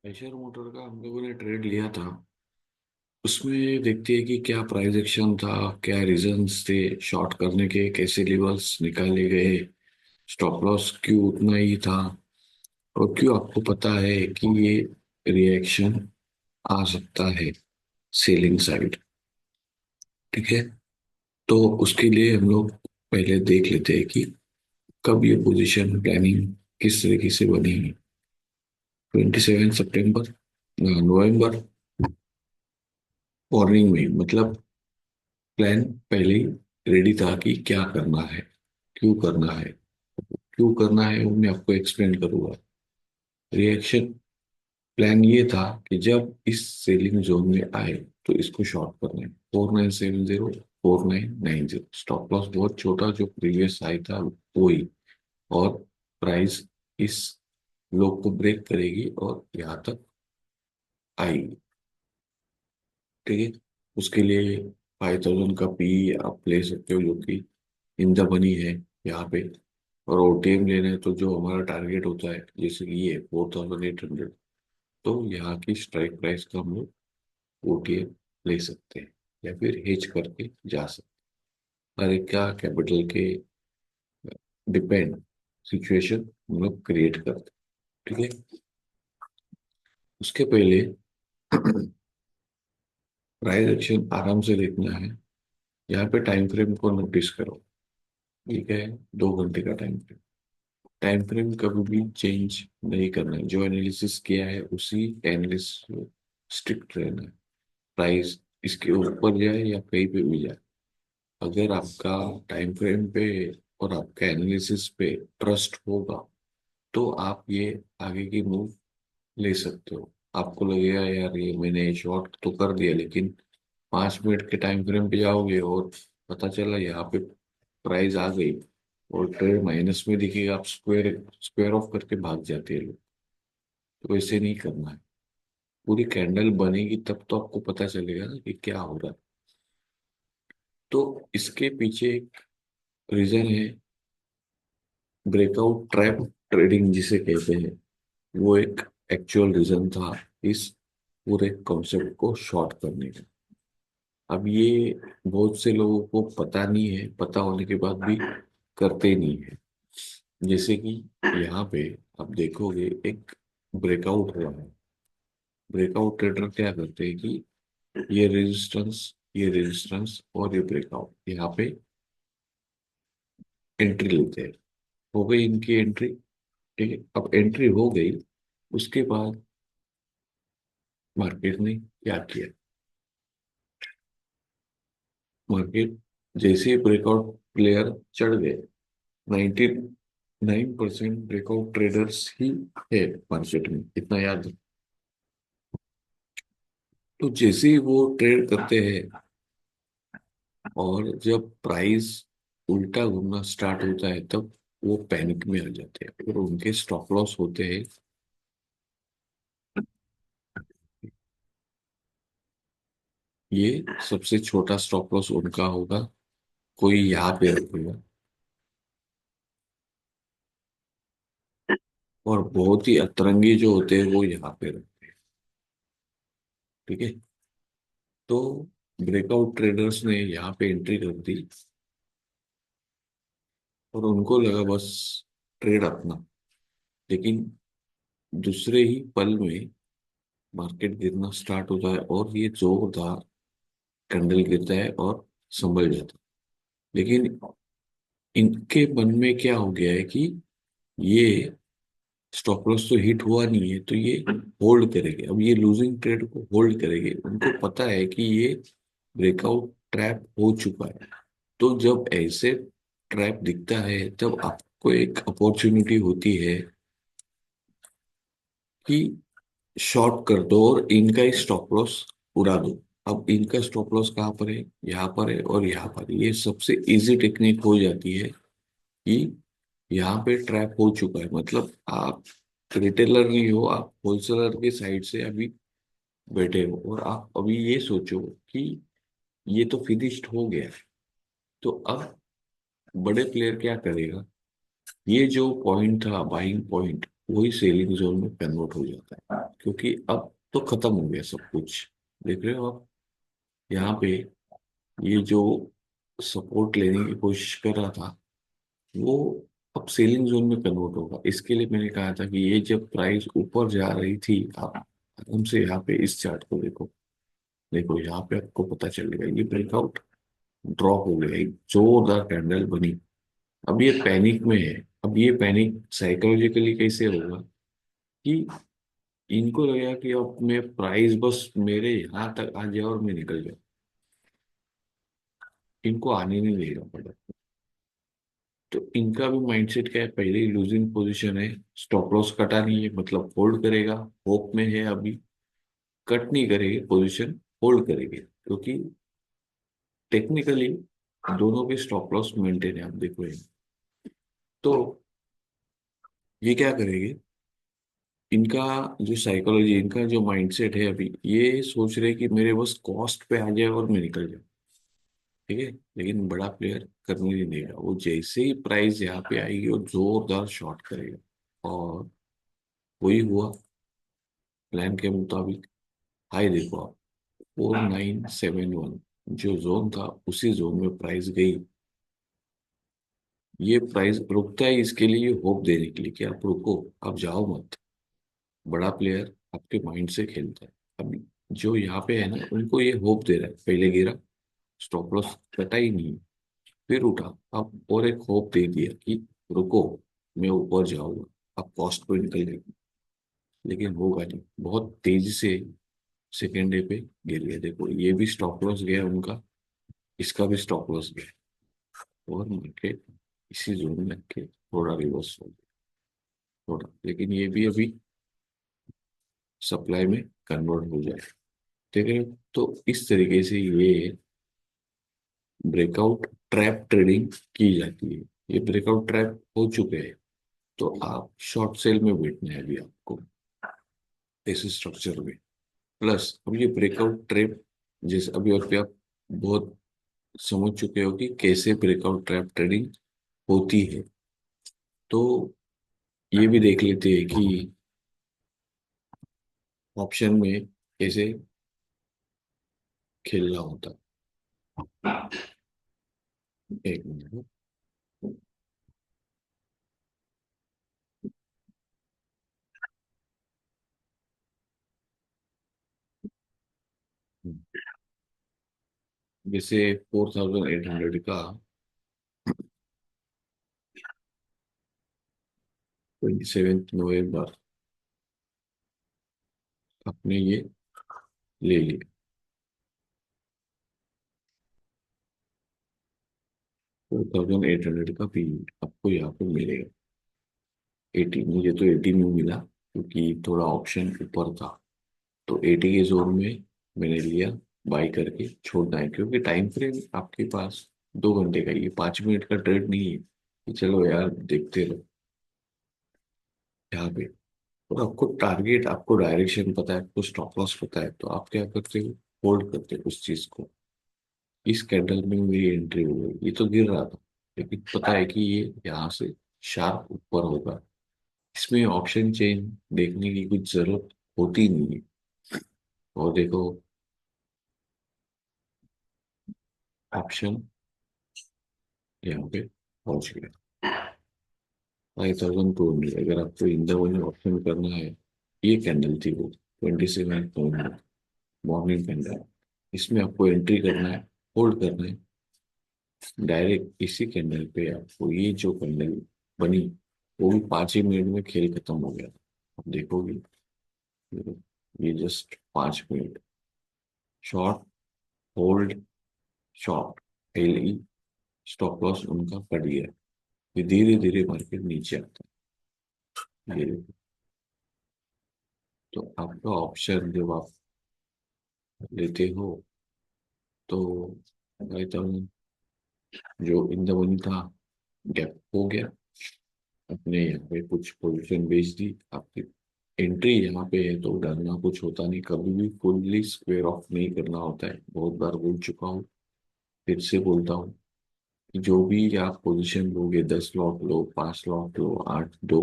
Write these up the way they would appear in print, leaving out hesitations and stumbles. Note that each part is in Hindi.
एशर मोटर का हम लोगों ने ट्रेड लिया था। उसमें देखते हैं कि क्या प्राइस एक्शन था, क्या रीजंस थे शॉर्ट करने के, कैसे लेवल्स निकाले गए, स्टॉप लॉस क्यों उतना ही था, और क्यों आपको पता है कि ये रिएक्शन आ सकता है सेलिंग साइड। ठीक है। तो उसके लिए हम लोग पहले देख लेते हैं कि कब ये पोजीशन प्लानिंग किस तरीके से बनी है। 27 सितंबर, नवंबर, मॉर्निंग में, मतलब प्लान पहले ही रेडी था कि क्या करना है, क्यों करना है। क्यों करना है वो मैं आपको एक्सप्लेन करूंगा। रिएक्शन प्लान ये था कि जब इस सेलिंग जोन में आए तो इसको शॉर्ट करना है। 4970, 4990, स्टॉप लॉस बहुत छोटा, जो प्रीवियस हाई था वो ही, और प्राइस इस लो को ब्रेक करेगी और यहाँ तक आएगी। ठीक है। उसके लिए 5000 का पी आप ले सकते हो, जो कि इन द मनी है यहाँ पे। और ओटीएम लेना है तो जो हमारा टारगेट होता है, जैसे कि ये 4800, तो यहाँ की स्ट्राइक प्राइस का हम लोग ओटीएम ले सकते हैं या फिर हेज करके जा सकते हैं। हर एक का कैपिटल के डिपेंड सिचुएशन हम लोग क्रिएट करते हैं। ठीक है। उसके पहले प्राइस एक्शन आराम से देखना है। यहाँ पे टाइम फ्रेम को नोटिस करो। ठीक है। 2 घंटे का टाइम फ्रेम। टाइम फ्रेम कभी भी चेंज नहीं करना है। जो एनालिसिस किया है उसी एनालिसिस स्ट्रिक्ट रहना है। प्राइस इसके ऊपर जाए या कहीं पे भी जाए, अगर आपका टाइम फ्रेम पे और आपका एनालिसिस पे ट्रस्ट होगा तो आप ये आगे की मूव ले सकते हो। आपको लगेगा यार ये मैंने शॉर्ट तो कर दिया, लेकिन 5 मिनट के टाइम फ्रेम पे जाओगे और पता चला यहाँ पे प्राइस आ गई और ट्रेड माइनस में दिखेगा, आप स्क्वायर स्क्वायर ऑफ करके भाग जाते हैं लोग। तो ऐसे नहीं करना है। पूरी कैंडल बनेगी तब तो आपको पता चलेगा ना कि क्या हो रहा है। तो इसके पीछे एक रीजन है, ब्रेकआउट ट्रैप ट्रेडिंग जिसे कहते हैं। वो एक एक्चुअल रीजन था इस पूरे कॉन्सेप्ट को शॉर्ट करने का। अब ये बहुत से लोगों को पता नहीं है, पता होने के बाद भी करते नहीं है। जैसे कि यहाँ पे आप देखोगे एक ब्रेकआउट हुआ है। ब्रेकआउट ट्रेडर क्या करते हैं कि ये रेजिस्टेंस और ये ब्रेकआउट यहाँ पे एंट्री लेते हैं। हो गई इनकी एंट्री। ठीक है। अब एंट्री हो गई, उसके बाद मार्केट ने क्या किया। मार्केट जैसे ही ब्रेकआउट प्लेयर चढ़ गए, 99% ब्रेकआउट ट्रेडर्स ही है मार्केट में, इतना याद रखो। तो जैसे ही वो ट्रेड करते हैं और जब प्राइस उल्टा घूमना स्टार्ट होता है, तब वो पैनिक में आ जाते हैं और उनके स्टॉप लॉस होते हैं। ये सबसे छोटा स्टॉप लॉस उनका होगा, कोई यहाँ पे रखेगा, और बहुत ही अतरंगी जो होते हैं वो यहाँ पे रखते हैं। ठीक है। तो ब्रेकआउट ट्रेडर्स ने यहाँ पे एंट्री कर दी और उनको लगा बस ट्रेड अपना। लेकिन दूसरे ही पल में मार्केट गिरना स्टार्ट होता है और ये जोरदार कैंडल गिरता है और संभल जाता है। लेकिन इनके मन में क्या हो गया है कि ये स्टॉप लॉस तो हिट हुआ नहीं है, तो ये होल्ड करेंगे। अब ये लूजिंग ट्रेड को होल्ड करेंगे, उनको पता है कि ये ब्रेकआउट ट्रैप हो चुका है। तो जब ऐसे ट्रैप दिखता है तब आपको एक अपॉर्चुनिटी होती है कि शॉर्ट कर दो और इनका ही स्टॉप लॉस उड़ा दो। अब इनका स्टॉप लॉस कहाँ पर है, यहाँ पर है और यहाँ पर है। ये सबसे इजी टेक्निक हो जाती है कि यहाँ पे ट्रैप हो चुका है, मतलब आप रिटेलर नहीं हो, आप होलसेलर के साइड से अभी बैठे हो और आप अभी ये सोचो कि ये तो फिनिश्ड हो गया है। तो अब बड़े प्लेयर क्या करेगा, ये जो पॉइंट था बाइंग पॉइंट, वही सेलिंग जोन में कन्वर्ट हो जाता है, क्योंकि अब तो खत्म हो गया सब कुछ। देख रहे हो आप यहाँ पे, ये जो सपोर्ट लेने की कोशिश कर रहा था वो अब सेलिंग जोन में कन्वर्ट होगा। इसके लिए मैंने कहा था कि ये जब प्राइस ऊपर जा रही थी, आप हमसे यहाँ पे इस चार्ट को देखो। देखो यहाँ पे आपको पता चलेगा ये ब्रेकआउट ड्रॉप हो गया, एक जोरदार कैंडल बनी। अब ये पैनिक में है। अब ये पैनिक साइकोलॉजिकली कैसे होगा कि इनको लगेगा कि अब मैं प्राइस बस मेरे यहाँ तक आ जाए और मैं निकल जाऊँ, इनको आने नहीं देगा प्रोडक्ट। तो इनका भी माइंडसेट क्या है, पहले ही लूजिंग पोजीशन है, स्टॉप लॉस कटा नहीं है, मतलब होल्ड करेगा, होप में है अभी। कट नहीं करेगी पोजीशन, होल्ड करेंगे, क्योंकि टेक्निकली दोनों के स्टॉप लॉस मेंटेन है, आप देखो ये। तो ये क्या करेंगे, इनका जो साइकोलॉजी, इनका जो माइंडसेट है अभी, ये सोच रहे कि मेरे बस कॉस्ट पे आ जाए और मैं निकल जाऊं। ठीक है, लेकिन बड़ा प्लेयर करने नहीं देगा। वो जैसे ही प्राइस यहाँ पे आएगी वो जोरदार शॉर्ट करेगा। और वही हुआ प्लान के मुताबिक। हाई देखो आप, 4971 जो जोन था, उसी जोन में प्राइस गई। ये प्राइस रुकता है इसके लिए, होप देने के लिए कि आप रुको, आप जाओ मत। बड़ा प्लेयर आपके माइंड से खेलता है। अब जो यहाँ पे है ना, उनको ये होप दे रहा है, पहले गिरा, स्टॉप लॉस कटा ही नहीं, फिर उठा, अब और एक होप दे दिया कि रुको, मैं ऊपर जाऊंगा, अब कॉस्ट पे निकल जाएगी। लेकिन होगा नहीं, बहुत तेजी से सेकेंड डे पे गिर गया। देखो ये भी स्टॉप लॉस गया उनका, इसका भी स्टॉप लॉस गया, और मार्केट इसी जोन में के थोड़ा रिवर्स हो गया, थोड़ा। लेकिन ये भी अभी सप्लाई में कन्वर्ट हो जाए। ठीक है, तो इस तरीके से ये ब्रेकआउट ट्रैप ट्रेडिंग की जाती है। ये ब्रेकआउट ट्रैप हो चुके हैं, तो आप शॉर्ट सेल में बैठना है अभी आपको, इस स्ट्रक्चर में। प्लस अब ये ब्रेकआउट ट्रैप, जैसे अभी आप बहुत समझ चुके हो कि कैसे ब्रेकआउट ट्रैप ट्रेडिंग होती है, तो ये भी देख लेते हैं कि ऑप्शन में कैसे खेलना होता है। एक मिनट। जैसे 4800 का 27 नवंबर आपने ये ले लिया, 4800 का भी आपको यहाँ पे मिलेगा। 80, मुझे तो 80 में मिला क्योंकि थोड़ा ऑप्शन ऊपर था, तो 80 के जोन में मैंने लिया। बाई करके छोड़ना है, क्योंकि टाइम फ्रेम आपके पास 2 घंटे का, ये 5 मिनट का ट्रेड नहीं है कि चलो यार देखते रहो यहाँ पे। और आपको टारगेट, आपको डायरेक्शन पता है, आपको स्टॉप लॉस पता है, तो आप क्या करते हो, होल्ड करते हो उस चीज को। इस कैंडल में मेरी एंट्री हो गई, ये तो गिर रहा था, लेकिन पता है कि ये यहाँ से शार्प ऊपर होगा। इसमें ऑप्शन चेन देखने की कुछ जरूरत होती नहीं है। और देखो ऑप्शन यहाँ पे पहुंच गया 5200। अगर आपको इन द मनी ऑप्शन करना है, ये कैंडल थी वो 27 मॉर्निंग कैंडल, इसमें आपको एंट्री करना है, होल्ड करना है। डायरेक्ट इसी कैंडल पे आपको ये जो कैंडल बनी, वो भी 5 ही मिनट में खेल खत्म हो गया था। आप देखोगे, ये just 5 minute, short, hold, short, L E, stop loss उनका कट गया, फिर धीरे धीरे मार्केट नीचे आता है। ये देखो। तो आपका ऑप्शन जब आप लेते हो, तो भाई तो जो इन द मनी था, गैप हो गया, अपने यहाँ पे कुछ पोजीशन बेच दी। आपकी एंट्री यहाँ पे है, तो डरना कुछ होता नहीं, कभी भी फुल्ली स्क्वेयर ऑफ नहीं करना होता है। बहुत बार बोल चुका हूँ, फिर से बोलता हूँ कि जो भी आप पोजीशन लोगे, 10 लॉट लो, 5 लॉट लो, 8, दो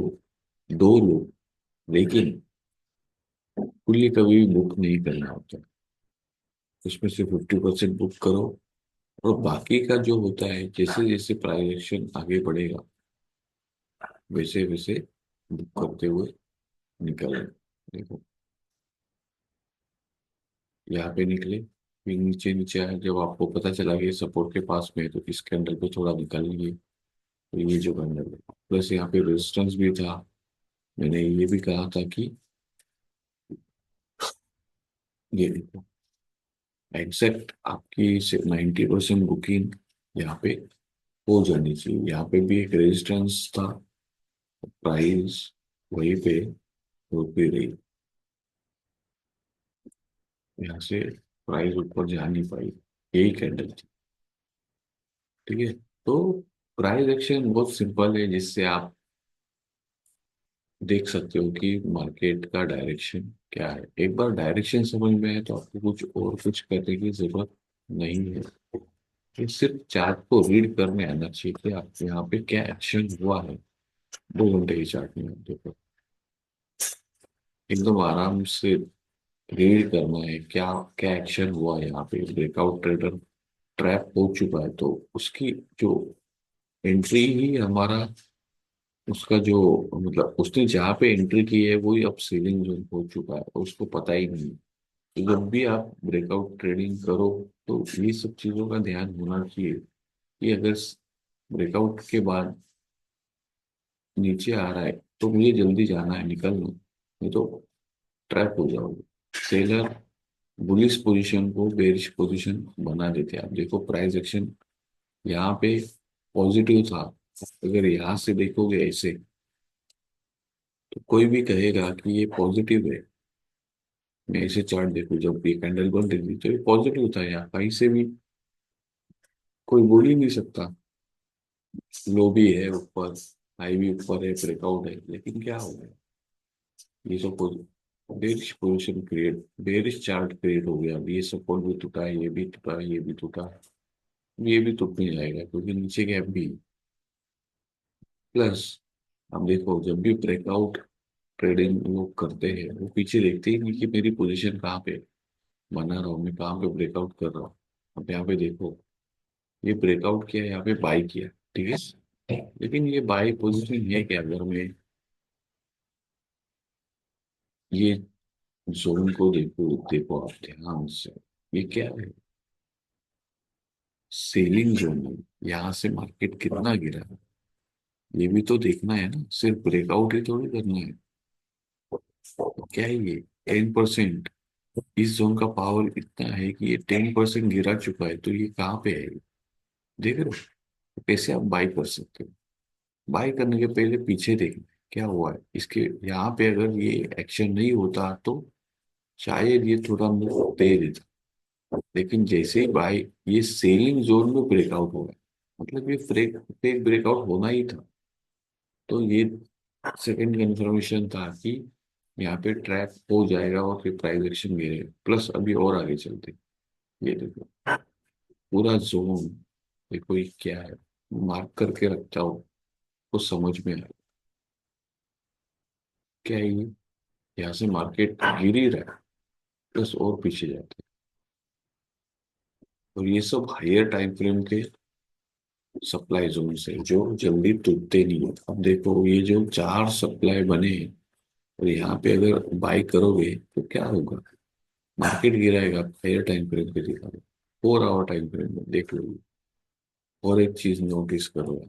दो लो, लेकिन फुल्ली कभी भी बुक नहीं करना होता। उसमें से 50% बुक करो, और बाकी का जो होता है, जैसे जैसे प्राइस एक्शन आगे बढ़ेगा वैसे वैसे बुक करते हुए निकल। देखो, यहाँ पे निकले, फिर नीचे नीचे आए, जब आपको पता चला कि सपोर्ट के पास में है तो इस कैंडल पे थोड़ा निकल लिए। तो ये जो कैंडल है, प्लस यहाँ पे रेजिस्टेंस भी था। मैंने ये भी कहा था कि ये देखो, एग्जैक्ट आपकी 90% बुकिंग यहाँ पे हो जानी चाहिए। यहाँ पे भी एक रेजिस्टेंस था, प्राइस वहीं पे रुक भी रही। यहाँ से प्राइस ऊपर जा नहीं पाई, यही कैंडल थी। ठीक है, तो प्राइस एक्शन बहुत सिंपल है, जिससे आप देख सकते हो कि मार्केट का डायरेक्शन क्या है। एक बार डायरेक्शन समझ में आए तो आपको कुछ और कुछ करने की जरूरत नहीं है। ये सिर्फ चार्ट को रीड करने आना चाहिए कि आप यहाँ पे क्या एक्शन हुआ है। 2 घंटे की चार्ट में आप देखो, एकदम आराम से रीड करना है क्या क्या एक्शन हुआ है। यहाँ पे ब्रेकआउट ट्रेडर ट्रैप हो चुका है, तो उसकी जो एंट्री ही हमारा, उसका जो मतलब उसने जहाँ पे एंट्री की है वही अब सेलिंग जोन हो चुका है, और उसको पता ही नहीं। तो जब भी आप ब्रेकआउट ट्रेडिंग करो तो ये सब चीज़ों का ध्यान होना चाहिए कि अगर ब्रेकआउट के बाद नीचे आ रहा है तो मुझे जल्दी जाना है, निकलना, नहीं तो ट्रैप हो जाओगे। सेलर बुलिश पोजीशन को बेरिश पोजीशन बना देते हैं। आप देखो प्राइस एक्शन यहाँ पे पॉजिटिव था, अगर यहाँ से देखोगे ऐसे तो कोई भी कहेगा कि ये पॉजिटिव है। मैं ऐसे चार्ट देखूं, जब ये कैंडल बन रही थी तो ये पॉजिटिव था, यहाँ कहीं से भी कोई बोल ही नहीं सकता। लो भी है ऊपर, हाई भी ऊपर है, ब्रेकआउट है, लेकिन क्या हो गया, ये सब bearish position create, bearish chart create हो गया। अब ये सपोर्ट भी टूटा है, ये भी टूटा, ये भी टूटा, ये भी टूटने जाएगा क्योंकि नीचे गैप भी। प्लस अब देखो, जब भी ब्रेकआउट ट्रेडिंग लोग करते हैं वो पीछे देखते ही नहीं कि मेरी पोजीशन कहाँ पे बना रहा हूँ, मैं कहाँ पे ब्रेकआउट कर रहा हूँ। अब यहाँ पे देखो, ये ब्रेकआउट किया, यहाँ पे बाई किया, ठीक है, लेकिन ये बाई पोजीशन है क्या? अगर मैं ये जोन को देखो, देखो आप ध्यान से, ये क्या है? सेलिंग जोन है। यहाँ से मार्केट कितना गिरा है ये भी तो देखना है ना, सिर्फ ब्रेकआउट ही थोड़ी करना है। क्या है ये? 10%। इस जोन का पावर इतना है कि ये 10% गिरा चुका है, तो ये कहाँ पे है? देख रहे हो? कैसे आप बाई कर सकते हो? बाई करने के पहले पीछे देखना है, क्या हुआ है इसके। यहाँ पे अगर ये एक्शन नहीं होता तो शायद ये थोड़ा मूव दे देता, लेकिन जैसे ही बाई, ये सेलिंग जोन में ब्रेकआउट हो गया, मतलब ये फेक ब्रेकआउट होना ही था। तो ये सेकंड कंफर्मेशन था कि यहाँ पे ट्रैप हो जाएगा और फिर प्राइस एक्शन गिरेगा। प्लस अभी और आगे चलते, ये देखो पूरा जोन, देखो ये क्या है, मार्क करके रखता हो तो समझ में आए क्या है ये। यहाँ से मार्केट गिर ही रहा है, प्लस और पीछे जाते हैं। और ये सब हायर टाइम फ्रेम के सप्लाई जोन से जो जल्दी टूटते नहीं है। अब देखो ये जो 4 सप्लाई बने हैं, और यहाँ पे अगर बाई करोगे तो क्या होगा? मार्केट गिराएगा। हायर टाइम फ्रेम पे दिखा दो, 4 आवर टाइम फ्रेम में देख लो। और एक चीज नोटिस करो,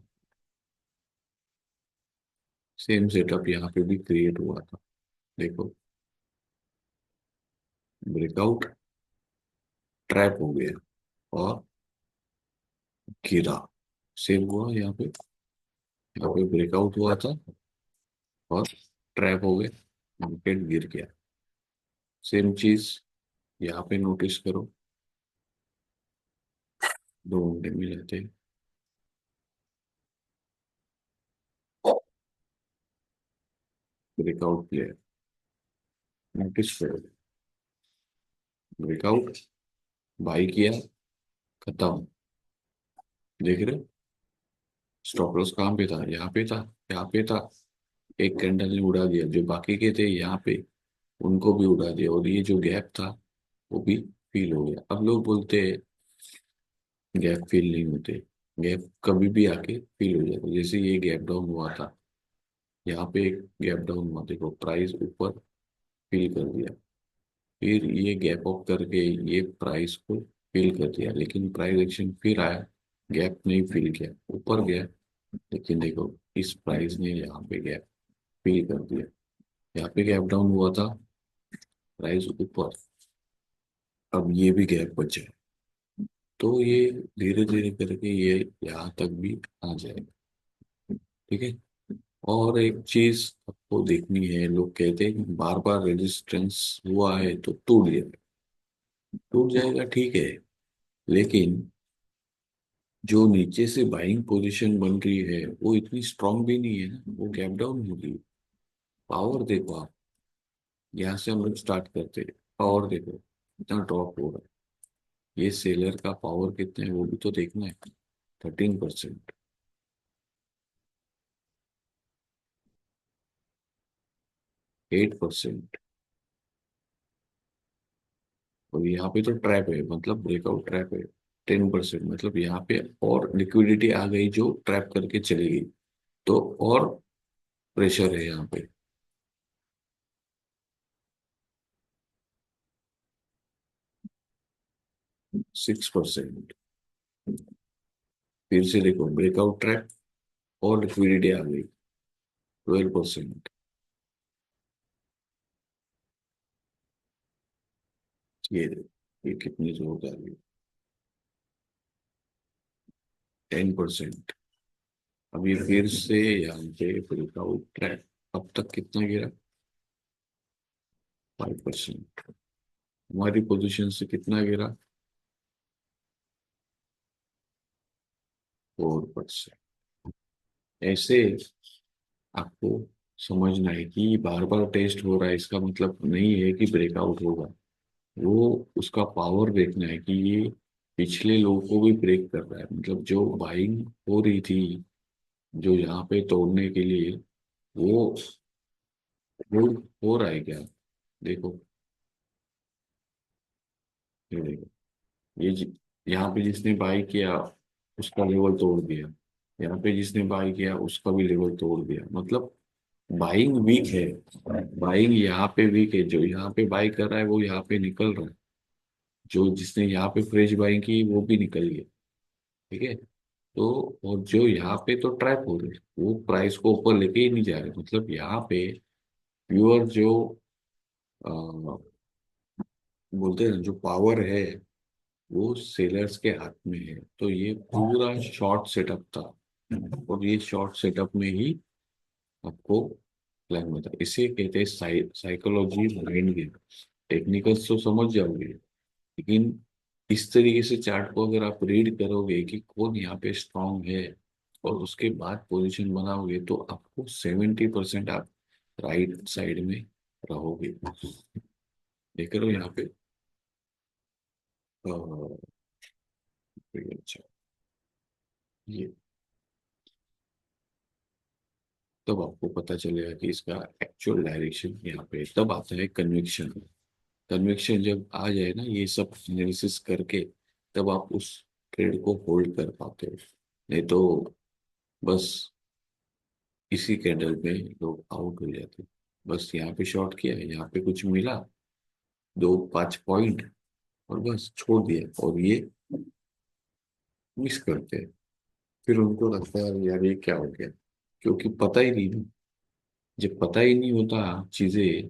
सेम सेटअप यहाँ पे भी क्रिएट हुआ था। देखो, ब्रेकआउट, ट्रैप हो गया और गिरा। सेम हुआ यहाँ पे ब्रेकआउट हुआ था और ट्रैप हो गया, मार्केट गिर गया। सेम चीज यहाँ पे नोटिस करो, 2 घंटे में रहते हैं, ब्रेकआउट प्लेयर, नोटिस करो, ब्रेकआउट, बाई किया, खत्म। देख रहे हो? स्टॉप लॉस कहाँ पे था? यहाँ पे था, यहाँ पे था, एक कैंडल ने उड़ा दिया, जो बाकी के थे यहाँ पे उनको भी उड़ा दिया, और ये जो गैप था वो भी फील हो गया। अब लोग बोलते हैं गैप फील नहीं होते, गैप कभी भी आके फील हो जाता है। जैसे ये गैप डाउन हुआ था, यहाँ पे एक गैप डाउन हुआ, देखो प्राइस ऊपर फील कर दिया, फिर ये गैप अप करके ये प्राइस को फील कर दिया, लेकिन प्राइस एक्शन फिर आया, गैप नहीं फील किया, ऊपर गया, लेकिन देखो इस प्राइस ने यहाँ पे गैप फील कर दिया, यहाँ पे गैप डाउन हुआ था, प्राइस ऊपर, अब ये भी गैप बचा है। तो ये धीरे धीरे करके ये यहाँ तक भी आ जाएगा। ठीक है। और एक चीज आपको देखनी है, लोग कहते हैं बार बार रेजिस्टेंस हुआ है तो टूट जाएगा, टूट जाएगा ठीक है, लेकिन जो नीचे से बाइंग पोजीशन बन रही है वो इतनी स्ट्रांग भी नहीं है ना, वो गैप डाउन होगी। पावर देखो आप, यहाँ से हम लोग स्टार्ट करते हैं, पावर देखो कितना ड्रॉप हो रहा है, ये सेलर का पावर कितना है वो भी तो देखना है, 13%, 8%। और यहाँ पे तो ट्रैप है, मतलब ब्रेकआउट ट्रैप है, 10%, मतलब यहाँ पे और लिक्विडिटी आ गई जो ट्रैप करके चली गई, तो और प्रेशर है यहाँ पे। 6%, फिर से देखो ब्रेकआउट ट्रैप और लिक्विडिटी आ गई, 12%। ये देखो, ये कितनी जोरदार है, 10%। अब ये फिर से यहाँ पे ब्रेकआउट ट्रैप, अब तक कितना गिरा, 5%। हमारी पोजीशन से कितना गिरा, 4%। ऐसे आपको समझना है कि बार बार टेस्ट हो रहा है, इसका मतलब नहीं है कि ब्रेकआउट होगा, वो उसका पावर देखना है कि ये पिछले लोगों को भी ब्रेक कर रहा है, मतलब जो बाइंग हो रही थी जो यहाँ पे तोड़ने के लिए, वो वो हो रहा है क्या, देखो, ये देखो, यहाँ पे जिसने बाई किया उसका लेवल तोड़ दिया, यहाँ पे जिसने बाई किया उसका भी लेवल तोड़ दिया, मतलब बाइंग वीक है, बाइंग यहाँ पे वीक है, जो यहाँ पे बाई कर रहा है वो यहाँ पे निकल रहा है, जो जिसने यहाँ पे फ्रेश बाइंग की वो भी निकल गया। ठीक है। तो और जो यहाँ पे तो ट्रैप हो रहे, वो प्राइस को ऊपर लेके ही नहीं जा रहे, मतलब यहाँ पे प्योर जो अ, बोलते हैं ना, जो पावर है वो सेलर्स के हाथ में है, तो ये पूरा शॉर्ट सेटअप था, और ये शॉर्ट सेटअप में ही आपको प्लान बता, इसे कहते हैं साइकोलॉजी माइंड गेम। टेक्निकल्स तो समझ जाओगे, लेकिन इस तरीके से चार्ट को अगर आप रीड करोगे कि कौन यहाँ पे स्ट्रांग है, और उसके बाद पोजीशन बनाओगे, तो आपको 70% आप राइट साइड में रहोगे। देख रहे हो यहाँ पे, अच्छा, ये तब आपको पता चलेगा कि इसका एक्चुअल डायरेक्शन यहाँ पे है। तब आता है कन्विक्शन। कन्विक्शन जब आ जाए ना ये सब एनालिसिस करके, तब आप उस ट्रेड को होल्ड कर पाते हो, नहीं तो बस इसी कैंडल में लोग आउट हो जाते हैं। बस यहाँ पे शॉर्ट किया, यहाँ पे कुछ मिला, 2-5 पॉइंट, और बस छोड़ दिया, और ये मिस करते हैं। फिर उनको लगता है यार ये क्या हो गया, क्योंकि पता ही नहीं ना। जब पता ही नहीं होता चीजें,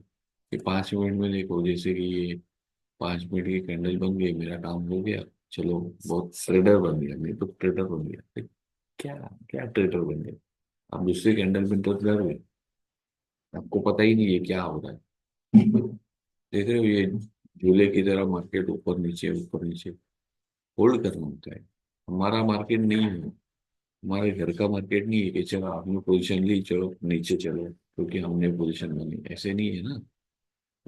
कि 5 मिनट में देखो, जैसे कि ये 5 मिनट की कैंडल बन गई, मेरा काम हो गया, चलो बहुत ट्रेडर बन गया, मैं तो ट्रेडर बन गया, फिर क्या, क्या ट्रेडर बन गया, आप दूसरे कैंडल में ट्रेडर हुए, आपको पता ही नहीं है क्या हो रहा है। देख रहे हो ये झूले की तरह मार्केट ऊपर नीचे होल्ड करना होता है। हमारा मार्केट नहीं है, हमारे घर का मार्केट नहीं है कि चलो आपने पोजीशन ली चलो नीचे चलो क्योंकि हमने पोजीशन बनी, ऐसे नहीं है ना।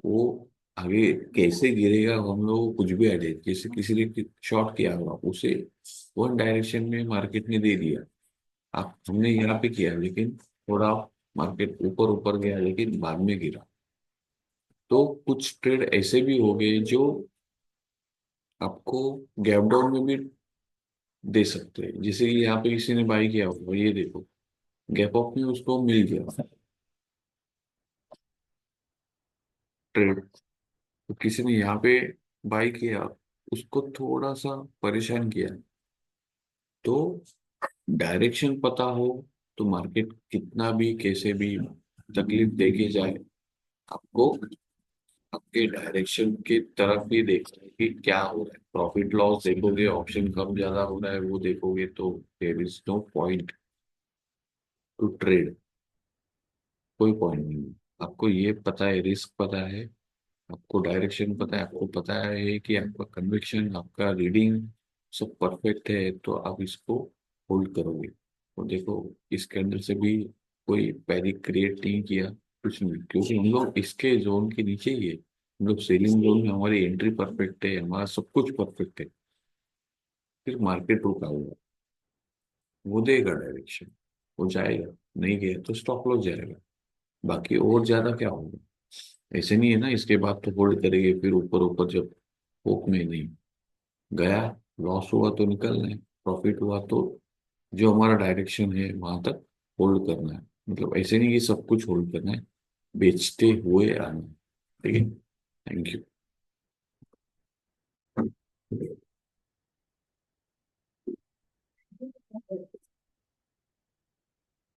वो आगे कैसे गिरेगा हम लोग को कुछ भी आइडिया, जैसे किसी ने शॉर्ट किया होगा उसे वन डायरेक्शन में मार्केट ने दे दिया, आप हमने यहाँ पे किया, लेकिन थोड़ा मार्केट ऊपर ऊपर गया लेकिन बाद में गिरा। तो कुछ ट्रेड ऐसे भी हो गए जो आपको गैप डाउन में भी दे सकते हैं, जैसे कि यहाँ पे किसी ने बाई किया होगा, ये देखो गैप अप में उसको मिल गया ट्रेड। तो किसी ने यहाँ पे बाई किया, उसको थोड़ा सा परेशान किया। तो डायरेक्शन पता हो तो मार्केट कितना भी कैसे भी तकलीफ देके जाए, आपको आपके डायरेक्शन की तरफ ही देखना है कि क्या हो रहा है। प्रॉफिट लॉस देखोगे, ऑप्शन कम ज्यादा हो रहा है वो देखोगे, तो there is no point to trade. कोई पॉइंट नहीं है। आपको ये पता है, रिस्क पता है, आपको डायरेक्शन पता है, आपको पता है कि आपका कन्विक्शन, आपका रीडिंग सब परफेक्ट है, तो आप इसको होल्ड करोगे। और देखो इस कैंडल से भी कोई पैनिक क्रिएट नहीं किया, कुछ नहीं, क्योंकि हम लोग इसके जोन के नीचे ही है। हम लोग सेलिंग जोन में, हमारी एंट्री परफेक्ट है, हमारा सब कुछ परफेक्ट है। फिर मार्केट रुका हुआ, वो देगा डायरेक्शन, वो जाएगा, नहीं गया तो स्टॉप लॉस जाएगा। बाकी और ज्यादा क्या होगा? ऐसे नहीं है ना इसके बाद तो होल्ड करेंगे, फिर ऊपर ऊपर जब होप में नहीं गया, लॉस हुआ तो निकलना है, प्रॉफिट हुआ तो जो हमारा डायरेक्शन है वहां तक होल्ड करना है। मतलब ऐसे नहीं कि सब कुछ होल्ड करना है, बेचते हुए आना है। ठीक है। Thank you.